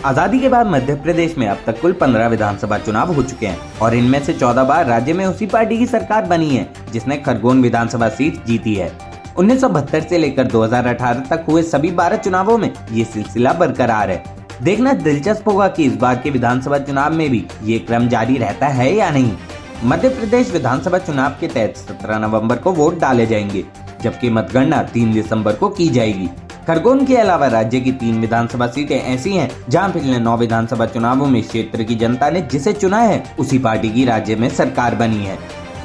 आजादी के बाद मध्य प्रदेश में अब तक कुल 15 विधानसभा चुनाव हो चुके हैं और इनमें से 14 बार राज्य में उसी पार्टी की सरकार बनी है जिसने खरगोन विधानसभा सीट जीती है। 1972 से लेकर 2018 तक हुए सभी 12 चुनावों में ये सिलसिला बरकरार है। देखना दिलचस्प होगा कि इस बार के विधानसभा चुनाव में भी ये क्रम जारी रहता है या नहीं। मध्य प्रदेश विधानसभा चुनाव के तहत 17 नवंबर को वोट डाले जाएंगे, जबकि मतगणना 3 दिसंबर को की जाएगी। खरगोन के अलावा राज्य की 3 विधानसभा सीटें ऐसी हैं जहां पिछले 9 विधानसभा चुनावों में क्षेत्र की जनता ने जिसे चुना है उसी पार्टी की राज्य में सरकार बनी है।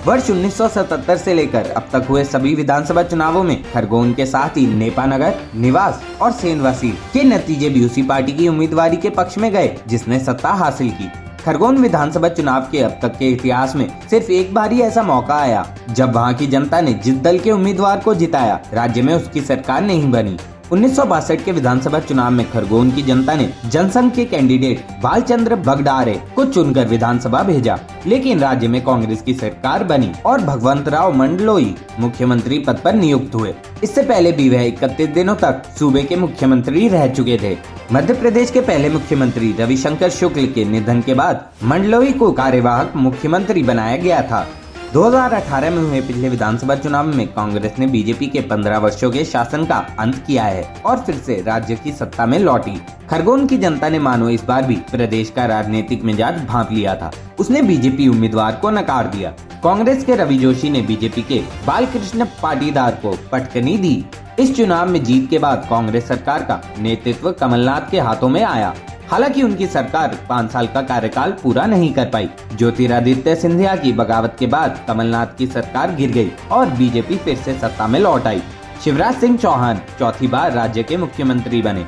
वर्ष 1977 से लेकर अब तक हुए सभी विधानसभा चुनावों में खरगोन के साथ ही नेपानगर, निवास और सेंधवासी के नतीजे भी उसी पार्टी की उम्मीदवारी के पक्ष में गए जिसने सत्ता हासिल की। खरगोन विधानसभा चुनाव के अब तक के इतिहास में सिर्फ एक बार ही ऐसा मौका आया जब वहां की जनता ने जिस दल के उम्मीदवार को जिताया राज्य में उसकी सरकार नहीं बनी। 1962 के विधानसभा चुनाव में खरगोन की जनता ने जनसंघ के कैंडिडेट बालचंद्र बगडारे को चुनकर विधानसभा भेजा, लेकिन राज्य में कांग्रेस की सरकार बनी और भगवंतराव मंडलोई मुख्यमंत्री पद पर नियुक्त हुए। इससे पहले भी वह 31 दिनों तक सूबे के मुख्यमंत्री रह चुके थे। मध्य प्रदेश के पहले मुख्यमंत्री रविशंकर शुक्ल के निधन के बाद मंडलोई को कार्यवाहक मुख्यमंत्री बनाया गया था। 2018 में हुए पिछले विधानसभा चुनाव में कांग्रेस ने बीजेपी के 15 वर्षों के शासन का अंत किया है और फिर से राज्य की सत्ता में लौटी। खरगोन की जनता ने मानो इस बार भी प्रदेश का राजनीतिक मिजाज भांप लिया था। उसने बीजेपी उम्मीदवार को नकार दिया। कांग्रेस के रवि जोशी ने बीजेपी के बालकृष्ण पाटीदार को पटकनी दी। इस चुनाव में जीत के बाद कांग्रेस सरकार का नेतृत्व कमलनाथ के हाथों में आया। हालांकि उनकी सरकार 5 साल का कार्यकाल पूरा नहीं कर पाई। ज्योतिरादित्य सिंधिया की बगावत के बाद कमलनाथ की सरकार गिर गई और बीजेपी फिर से सत्ता में लौट आई। शिवराज सिंह चौहान चौथी बार राज्य के मुख्यमंत्री बने।